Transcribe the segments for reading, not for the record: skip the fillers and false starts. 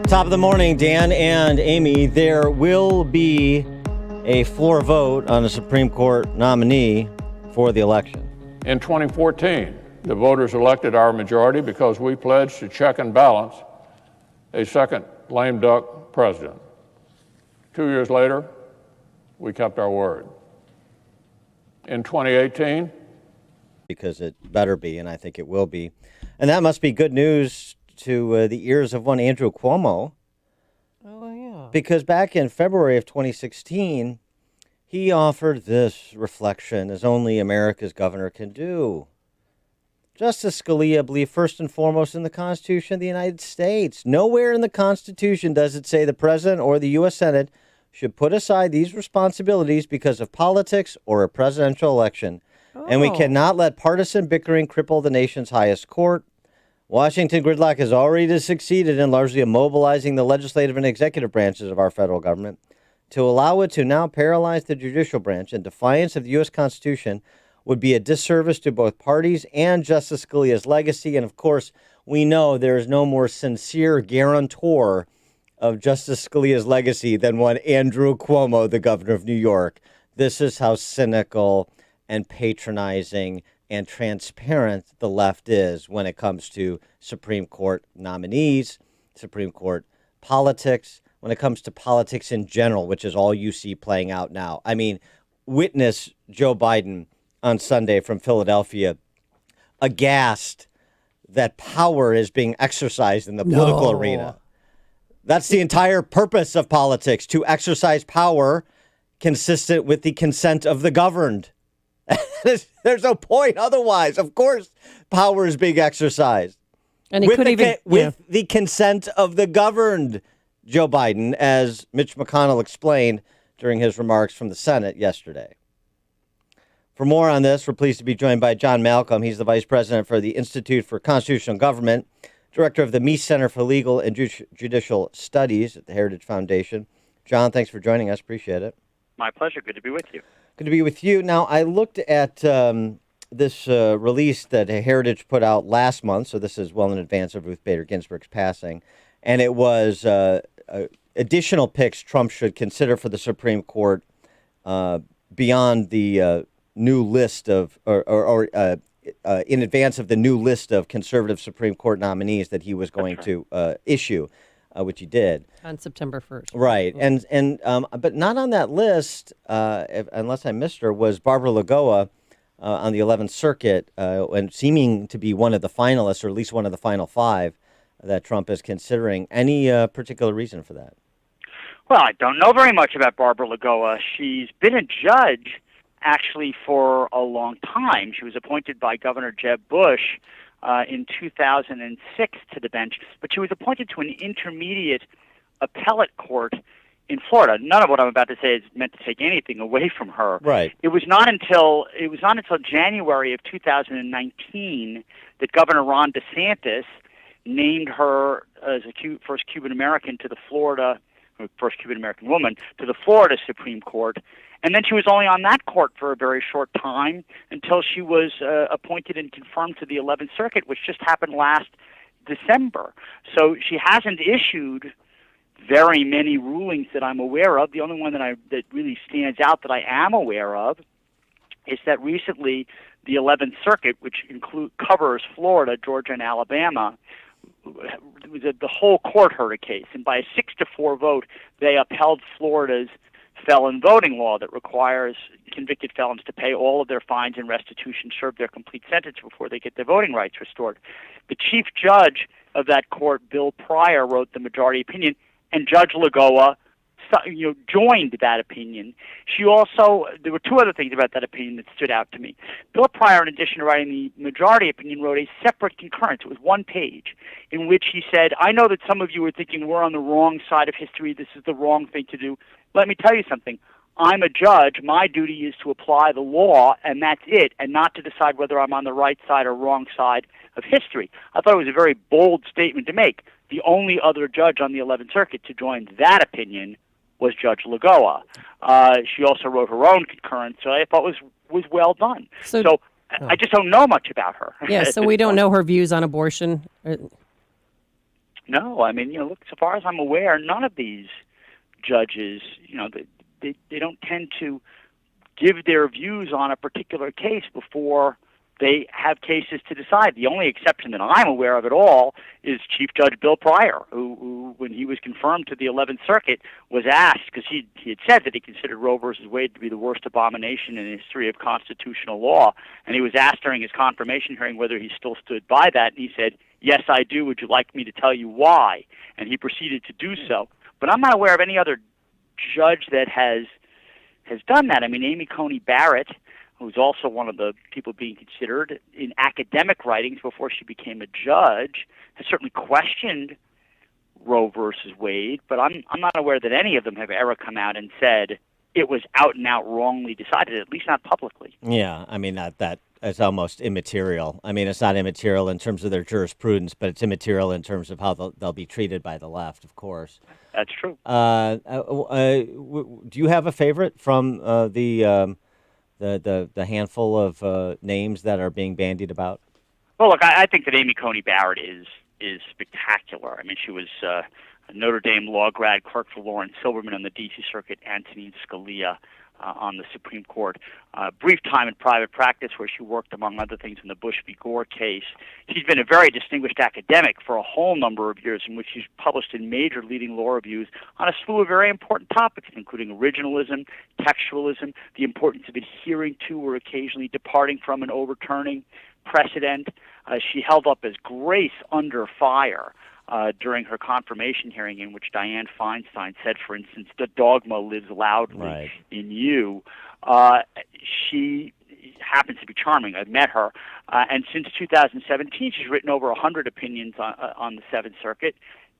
Top of the morning, Dan and Amy. There will be a floor vote on a Supreme Court nominee for the election. In 2014, the voters elected our majority because we pledged to check and balance a second lame duck president. 2 years later, we kept our word. In 2018, because it better be, and I think it will be. And that must be good news to the ears of one Andrew Cuomo. Oh, yeah. Because back in February of 2016, he offered this reflection, as only America's governor can do. Justice Scalia believed first and foremost in the Constitution of the United States. Nowhere in the Constitution does it say the president or the U.S. Senate should put aside these responsibilities because of politics or a presidential election. And we cannot let partisan bickering cripple the nation's highest court. Washington gridlock has already succeeded in largely immobilizing the legislative and executive branches of our federal government. To allow it to now paralyze the judicial branch in defiance of the U.S. Constitution would be a disservice to both parties and Justice Scalia's legacy. And, of course, we know there is no more sincere guarantor of Justice Scalia's legacy than one Andrew Cuomo, the governor of New York. This is how cynical and patronizing and transparent the left is when it comes to Supreme Court nominees, Supreme Court politics, when it comes to politics in general, which is all you see playing out now. I mean, witness Joe Biden on Sunday from Philadelphia, aghast that power is being exercised in the political arena. That's the entire purpose of politics, to exercise power consistent with the consent of the governed. There's no point otherwise. Of course, power is being exercised. And he could even with the consent of the governed, Joe Biden, as Mitch McConnell explained during his remarks from the Senate yesterday. For more on this, we're pleased to be joined by John Malcom. He's the vice president for the Institute for Constitutional Government, director of the Meese Center for Legal and Judicial Studies at the Heritage Foundation. John, thanks for joining us. Appreciate it. My pleasure. Good to be with you. Good to be with you. Now, I looked at this release that Heritage put out last month, so this is well in advance of Ruth Bader Ginsburg's passing, and it was additional picks Trump should consider for the Supreme Court beyond the new list of, in advance of the new list of conservative Supreme Court nominees that he was going to issue, which he did. on September 1st. Right. And but not on that list, unless I missed her, was Barbara Lagoa on the 11th Circuit, and seeming to be one of the finalists, or at least one of the final five that Trump is considering. Any particular reason for that? Well, I don't know very much about Barbara Lagoa. She's been a judge, actually, for a long time. She was appointed by Governor Jeb Bush in 2006 to the bench, but she was appointed to an intermediate appellate court in Florida. None of what I'm about to say is meant to take anything away from her. Right. It was not until January of 2019 that Governor Ron DeSantis named her as a first Cuban American to the Florida, or first Cuban American woman to the Florida Supreme Court. And then she was only on that court for a very short time until she was appointed and confirmed to the 11th Circuit, which just happened last December. So she hasn't issued very many rulings that I'm aware of. The only one that really stands out that I am aware of is that recently the 11th Circuit, which covers Florida, Georgia, and Alabama, the whole court heard a case, and by a 6-4 vote, they upheld Florida's felon voting law that requires convicted felons to pay all of their fines and restitution, serve their complete sentence before they get their voting rights restored. The chief judge of that court, Bill Pryor, wrote the majority opinion, and Judge Lagoa joined that opinion. There were two other things about that opinion that stood out to me. Bill Pryor, in addition to writing the majority opinion, wrote a separate concurrence. It was one page, in which he said, I know that some of you are thinking we're on the wrong side of history, this is the wrong thing to do. Let me tell you something. I'm a judge. My duty is to apply the law, and that's it, and not to decide whether I'm on the right side or wrong side of history. I thought it was a very bold statement to make. The only other judge on the 11th Circuit to join that opinion was Judge Lagoa. She also wrote her own concurrence, so I thought was well done. So I just don't know much about her. Yeah, so we don't know her views on abortion. No, I mean, look, so far as I'm aware, none of these judges, they don't tend to give their views on a particular case before they have cases to decide. The only exception that I'm aware of at all is Chief Judge Bill Pryor, who when he was confirmed to the 11th Circuit, was asked, because he had said that he considered Roe versus Wade to be the worst abomination in the history of constitutional law, and he was asked during his confirmation hearing whether he still stood by that, and he said, "Yes, I do. Would you like me to tell you why?" And he proceeded to do so. But I'm not aware of any other judge that has done that. I mean, Amy Coney Barrett, who's also one of the people being considered in academic writings before she became a judge, has certainly questioned Roe versus Wade, but I'm not aware that any of them have ever come out and said it was out and out wrongly decided, at least not publicly. Yeah, I mean, that is almost immaterial. I mean, it's not immaterial in terms of their jurisprudence, but it's immaterial in terms of how they'll be treated by the left, of course. That's true. Do you have a favorite from the handful of names that are being bandied about? Well, look, I think that Amy Coney Barrett is spectacular. I mean, she was a Notre Dame law grad, clerk for Lawrence Silberman on the D.C. Circuit, Antonin Scalia on the Supreme Court. Brief time in private practice where she worked, among other things, in the Bush v. Gore case. She's been a very distinguished academic for a whole number of years in which she's published in major leading law reviews on a slew of very important topics, including originalism, textualism, the importance of adhering to or occasionally departing from and overturning precedent. She held up as grace under fire during her confirmation hearing, in which Dianne Feinstein said, for instance, "The dogma lives loudly in you." She happens to be charming. I've met her. And since 2017, she's written over 100 opinions on the Seventh Circuit,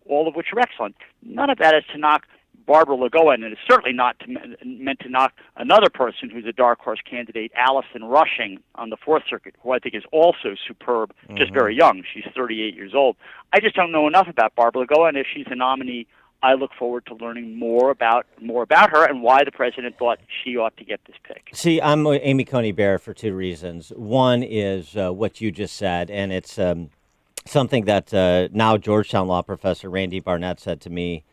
all of which are excellent. None of that is to knock Barbara Lagoa, and it is certainly not meant to knock another person who's a dark horse candidate, Allison Rushing, on the Fourth Circuit, who I think is also superb, just very young. She's 38 years old. I just don't know enough about Barbara Lagoa, and if she's a nominee, I look forward to learning more about her and why the president thought she ought to get this pick. See, I'm Amy Coney Barrett for two reasons. One is what you just said, and it's something that now Georgetown law professor Randy Barnett said to me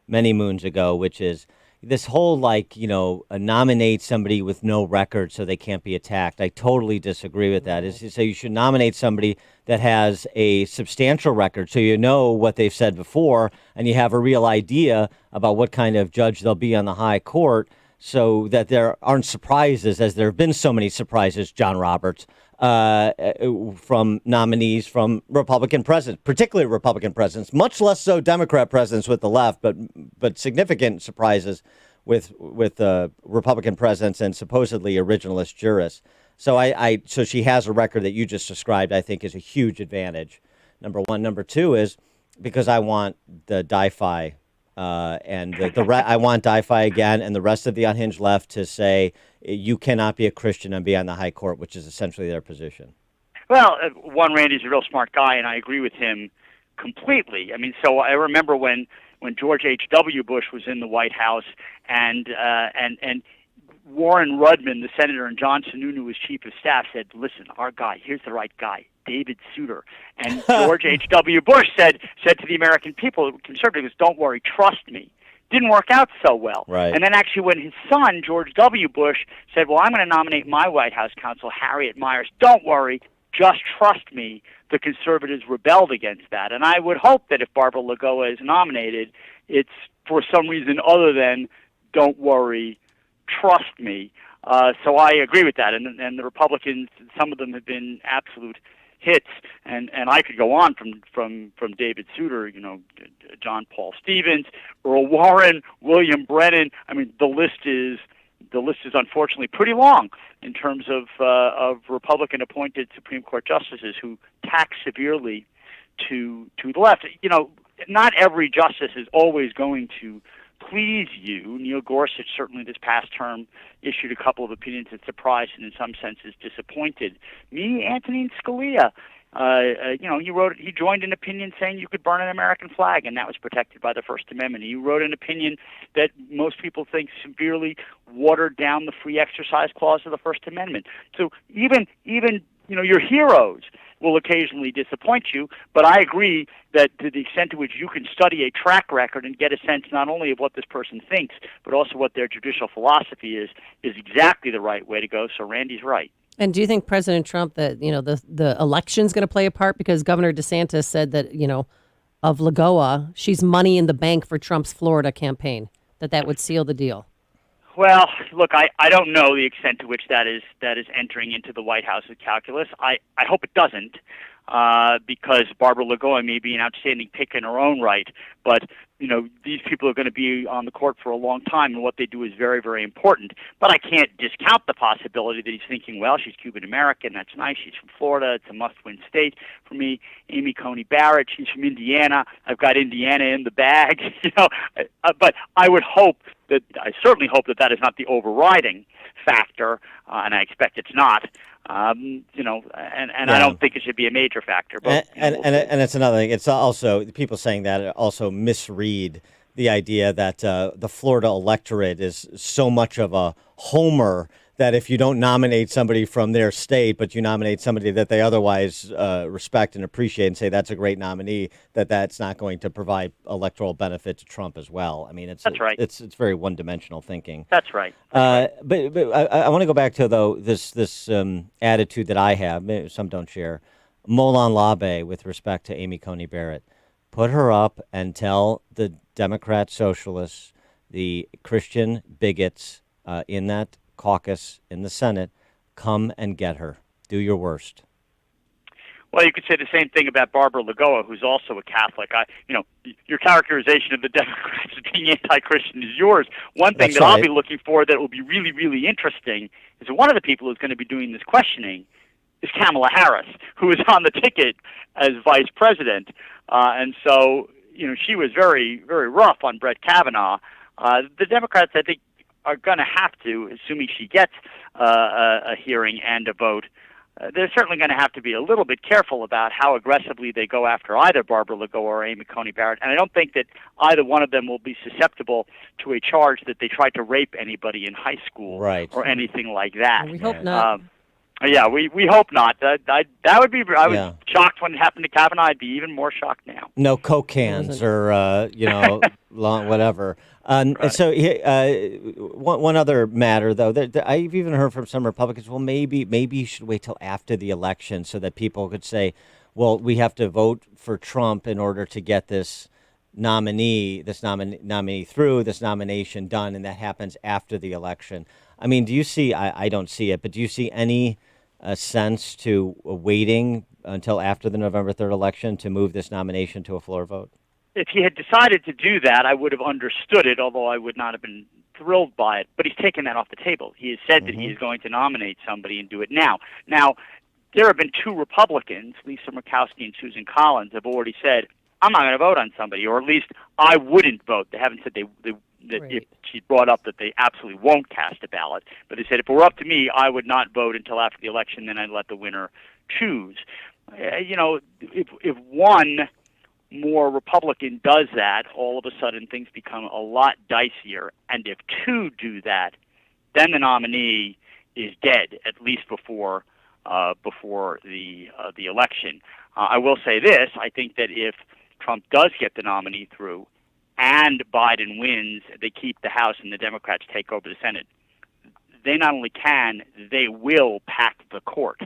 many moons ago, which is this whole, nominate somebody with no record so they can't be attacked. I totally disagree with that. Is to say you should nominate somebody that has a substantial record so you know what they've said before and you have a real idea about what kind of judge they'll be on the high court, so that there aren't surprises, as there have been so many surprises, John Roberts, from nominees from Republican presidents, particularly Republican presidents, much less so Democrat presidents with the left, but significant surprises with Republican presidents and supposedly originalist jurists. So so she has a record that you just described, I think, is a huge advantage. Number one. Number two is because I want the DiFi I want DiFi again and the rest of the unhinged left to say you cannot be a Christian and be on the high court, which is essentially their position. Well, Randy's a real smart guy, and I agree with him completely. I mean, so I remember when George H.W. Bush was in the White House, and Warren Rudman, the senator, and John Sununu, his chief of staff, said, "Listen, our guy, here's the right guy, David Souter." And George H.W. Bush said to the American people, conservatives, "Don't worry, trust me." Didn't work out so well. Right. And then actually when his son, George W. Bush, said, "Well, I'm going to nominate my White House counsel, Harriet Miers. Don't worry, just trust me," the conservatives rebelled against that. And I would hope that if Barbara Lagoa is nominated, it's for some reason other than "don't worry, trust me." So I agree with that. And the Republicans, some of them have been absolute hits, and I could go on from David Souter, John Paul Stevens, Earl Warren, William Brennan. I mean, the list is unfortunately pretty long in terms of Republican appointed Supreme Court justices who tax severely to the left. Not every justice is always going to please you. Neil Gorsuch certainly this past term issued a couple of opinions that surprised and in some senses disappointed me. Antonin Scalia, he joined an opinion saying you could burn an American flag, and that was protected by the First Amendment. He wrote an opinion that most people think severely watered down the free exercise clause of the First Amendment. So even your heroes, will occasionally disappoint you. But I agree that to the extent to which you can study a track record and get a sense not only of what this person thinks, but also what their judicial philosophy is exactly the right way to go. So Randy's right. And do you think President Trump, that the election's going to play a part? Because Governor DeSantis said that, of Lagoa, she's money in the bank for Trump's Florida campaign, that would seal the deal. Well, look, I don't know the extent to which that is entering into the White House's calculus. I hope it doesn't, because Barbara Lagoa may be an outstanding pick in her own right, but these people are going to be on the court for a long time, and what they do is very, very important. But I can't discount the possibility that he's thinking, well, she's Cuban American, that's nice, she's from Florida, it's a must-win state for me. Amy Coney Barrett, she's from Indiana, I've got Indiana in the bag, but I certainly hope that is not the overriding factor, and I expect it's not. And I don't think it should be a major factor. But and it's another thing. It's also people saying that also misread the idea that the Florida electorate is so much of a homer that if you don't nominate somebody from their state, but you nominate somebody that they otherwise respect and appreciate and say that's a great nominee, that's not going to provide electoral benefit to Trump as well. I mean, that's right. It's very one-dimensional thinking. That's right. But I want to go back to, though, this attitude that I have, maybe some don't share, Molon Labe with respect to Amy Coney Barrett. Put her up and tell the Democrat socialists, the Christian bigots in that caucus in the Senate, come and get her. Do your worst. Well, you could say the same thing about Barbara Lagoa, who's also a Catholic. Your characterization of the Democrats as being anti-Christian is yours. One thing That's that I'll right. be looking for that will be really, really interesting is that one of the people who's going to be doing this questioning is Pamela Harris, who is on the ticket as vice president. And so, she was very, very rough on Brett Kavanaugh. The Democrats, I think, are going to have to, assuming she gets a hearing and a vote, they're certainly going to have to be a little bit careful about how aggressively they go after either Barbara Lagoa or Amy Coney Barrett. And I don't think that either one of them will be susceptible to a charge that they tried to rape anybody in high school or anything like that. We hope not. Yeah, we hope not. That would be. I was shocked when it happened to Kavanaugh. I'd be even more shocked now. No Coke cans or whatever. Right. And so one other matter, though, I've even heard from some Republicans. Well, maybe you should wait till after the election so that people could say, well, we have to vote for Trump in order to get this nominee through, this nomination done, and that happens after the election. I mean, do you see? I don't see it, but do you see any sense to waiting until after the November 3rd election to move this nomination to a floor vote? If he had decided to do that, I would have understood it, although I would not have been thrilled by it. But he's taken that off the table. He has said that he is going to nominate somebody and do it now. Now, there have been two Republicans, Lisa Murkowski and Susan Collins, have already said, I'm not going to vote on somebody, or at least I wouldn't vote. They haven't said that if she brought up that they absolutely won't cast a ballot, but they said if it were up to me, I would not vote until after the election, then I'd let the winner choose. If one more Republican does that, all of a sudden things become a lot dicier. And if two do that, then the nominee is dead, at least before the election. I will say this: I think that if Trump does get the nominee through, and Biden wins, they keep the House and the Democrats take over the Senate, they not only can, they will pack the court.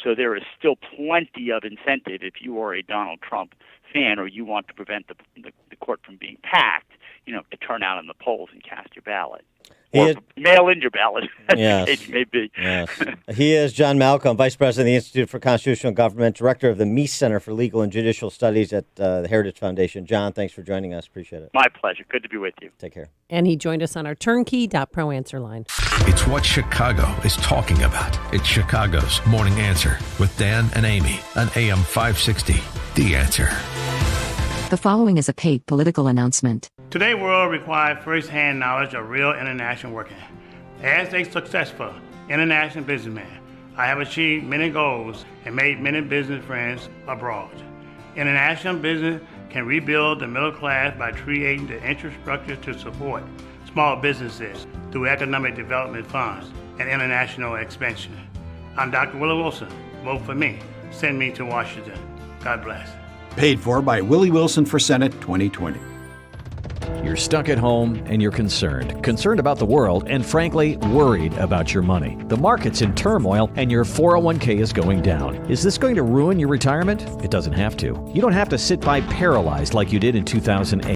So there is still plenty of incentive if you are a Donald Trump fan or you want to prevent the court from being packed, to turn out in the polls and cast your ballot. Or mail in your ballot, as the case may be. Yes. He is John Malcom, Vice President of the Institute for Constitutional Government, Director of the Meese Center for Legal and Judicial Studies at the Heritage Foundation. John, thanks for joining us. Appreciate it. My pleasure. Good to be with you. Take care. And he joined us on our turnkey.pro answer line. It's what Chicago is talking about. It's Chicago's Morning Answer with Dan and Amy on AM 560. The Answer. The following is a paid political announcement. Today's world requires first-hand knowledge of real international working. As a successful international businessman, I have achieved many goals and made many business friends abroad. International business can rebuild the middle class by creating the infrastructure to support small businesses through economic development funds and international expansion. I'm Dr. Willie Wilson. Vote for me. send me to Washington. God bless. Paid for by Willie Wilson for Senate 2020. You're stuck at home and you're concerned about the world, and frankly, worried about your money. The market's in turmoil and your 401k is going down. Is this going to ruin your retirement? It doesn't have to. You don't have to sit by paralyzed like you did in 2008.